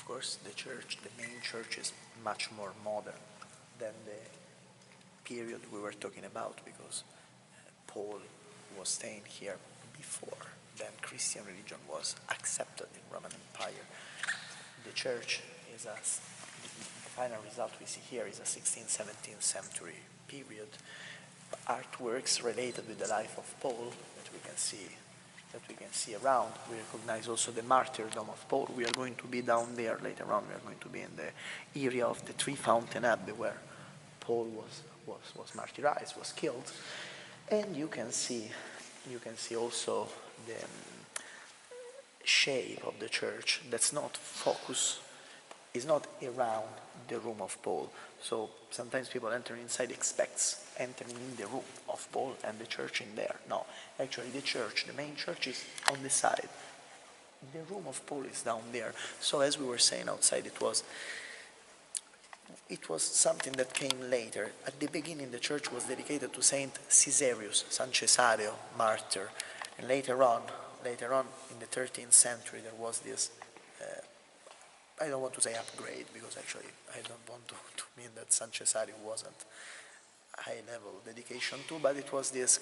course, the main church is much more modern than the period we were talking about, because Paul was staying here before then Christian religion was accepted in Roman Empire. The church is the final result we see here is a 16th, 17th century period. Artworks related with the life of Paul that we can see around. We recognize also the martyrdom of Paul. We are going to be down there later on. We are going to be in the area of the Three Fountain Abbey where Paul was martyrized, was killed. And you can see also the shape of the church that's not focused, is not around the room of Paul. So sometimes people entering inside expects entering in the room of Paul and the church in there. No, actually the main church is on the side. The room of Paul is down there. So as we were saying outside, it was something that came later. At the beginning, the church was dedicated to Saint Caesarius, San Cesareo, martyr. And later on, in the 13th century, there was this, I don't want to say upgrade, because actually I don't want to mean that San Cesareo wasn't high-level dedication too, but it was this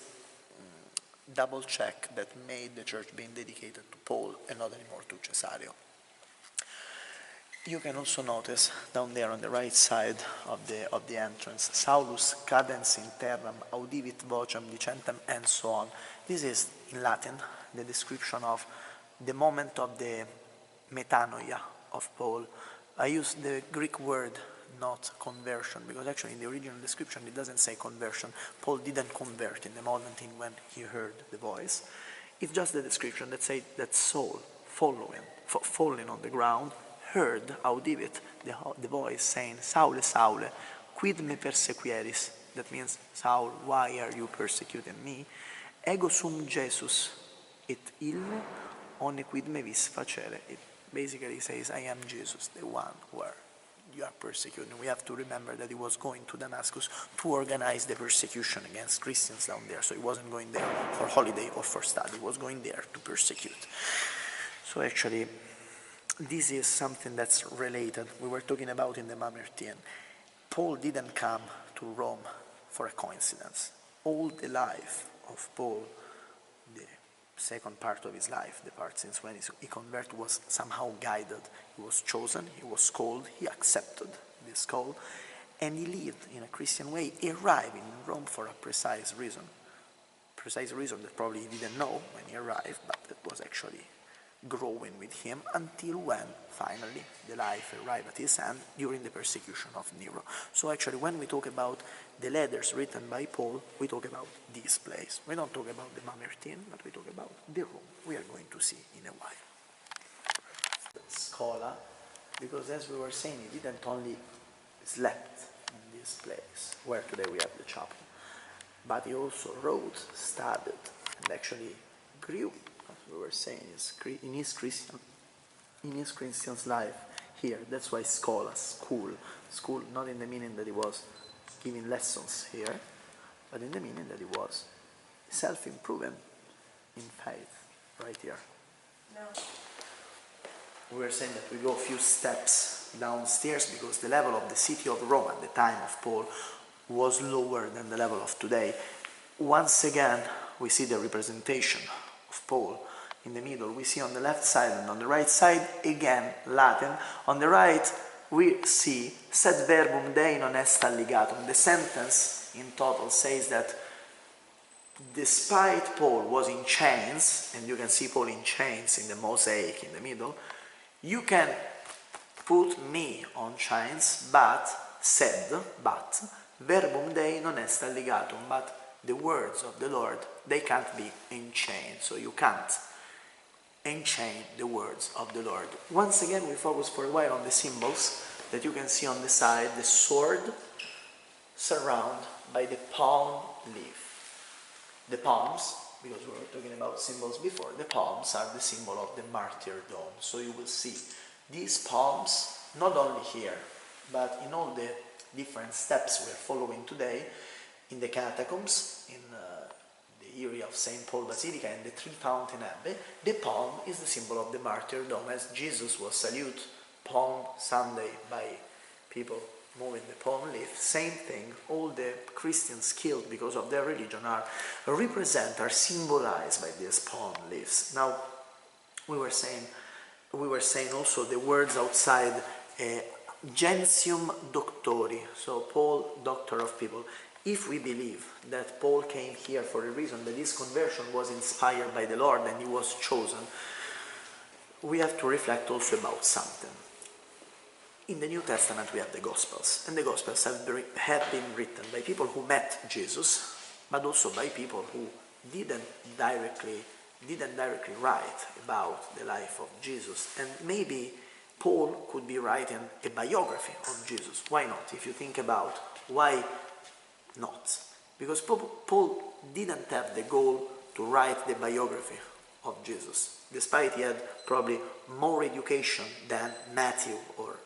double check that made the church being dedicated to Paul and not anymore to Cesareo. You can also notice down there on the right side of the entrance, Saulus cadens in terram audivit vocem dicentem, and so on. This is in Latin the description of the moment of the metanoia of Paul. I use the Greek word, not conversion, because actually in the original description it doesn't say conversion. Paul didn't convert in the moment when he heard the voice. It's just the description that says that Saul, falling on the ground, heard, audivit, the voice saying, Saule, Saule, quid me persequieris? That means, Saul, why are you persecuting me? Ego sum Jesus, et ille, one quid me vis facere. It basically says, I am Jesus, the one where you are persecuting. We have to remember that he was going to Damascus to organize the persecution against Christians down there. So he wasn't going there for holiday or for study. He was going there to persecute. So actually, this is something that's related. We were talking about in the Mamertine. Paul didn't come to Rome for a coincidence. All the life of Paul, the second part of his life, the part since when he converted, was somehow guided. He was chosen, he was called, he accepted this call, and he lived in a Christian way, arriving in Rome for a precise reason that probably he didn't know when he arrived, but it was actually growing with him until when finally the life arrived at his end during the persecution of Nero. So actually when we talk about the letters written by Paul, we talk about this place. We don't talk about the Mamertine, but we talk about the room we are going to see in a while. Scola, because as we were saying, he didn't only slept in this place where today we have the chapel, but he also wrote, studied, and actually grew. We were saying in his Christian's life here. That's why school, not in the meaning that he was giving lessons here, but in the meaning that he was self-improving in faith, right here. No. We were saying that we go a few steps downstairs because the level of the city of Rome at the time of Paul was lower than the level of today. Once again, we see the representation of Paul. In the middle, we see on the left side and on the right side, again, Latin. On the right, we see, sed verbum Dei non est alligatum. The sentence in total says that despite Paul was in chains, and you can see Paul in chains in the mosaic in the middle, you can put me on chains, but verbum Dei non est alligatum, but the words of the Lord, they can't be enchained, so you can't enchain the words of the Lord. Once again, we focus for a while on the symbols that you can see on the side, the sword surrounded by the palm leaf. The palms, because we were talking about symbols before, the palms are the symbol of the martyrdom. So you will see these palms, not only here, but in all the different steps we're following today, in the catacombs, in the area of St. Paul Basilica and the Three Fountain Abbey, the palm is the symbol of the martyrdom, as Jesus was saluted Palm Sunday by people moving the palm leaf. Same thing, all the Christians killed because of their religion are symbolized by these palm leaves. Now, we were saying also the words outside, gentium doctori, so Paul, doctor of people. If we believe that Paul came here for a reason, that his conversion was inspired by the Lord and he was chosen, we have to reflect also about something. In the New Testament we have the Gospels, and the Gospels have been written by people who met Jesus, but also by people who didn't directly write about the life of Jesus. And maybe Paul could be writing a biography of Jesus. Why not? If you think about why not? Because Paul didn't have the goal to write the biography of Jesus, despite he had probably more education than Matthew or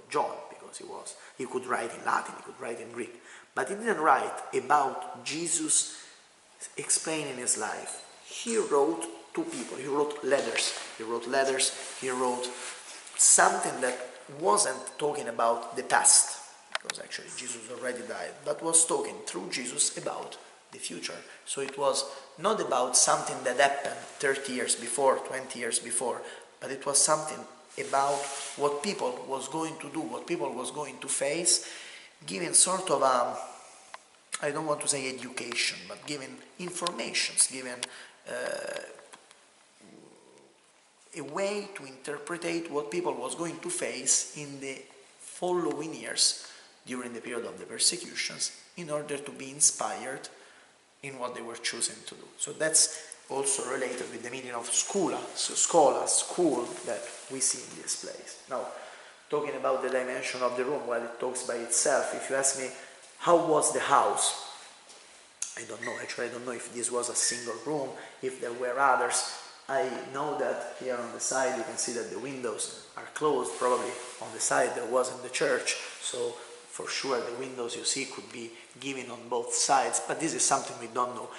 John, because he could write in Latin, he could write in Greek, but he didn't write about Jesus explaining his life. He wrote to people, he wrote letters, he wrote something that wasn't talking about the past, because actually Jesus already died, but was talking through Jesus about the future. So it was not about something that happened 30 years before, 20 years before, but it was something about what people was going to do, what people was going to face, giving sort of I don't want to say education, but giving informations, giving a way to interpret what people was going to face in the following years during the period of the persecutions, in order to be inspired in what they were choosing to do. So that's also related with the meaning of schola, so school, that we see in this place. Now, talking about the dimension of the room, while it talks by itself, if you ask me, how was the house? I don't know, actually I don't know if this was a single room, if there were others. I know that here on the side you can see that the windows are closed, probably on the side there wasn't the church, so for sure the windows you see could be given on both sides, but this is something we don't know.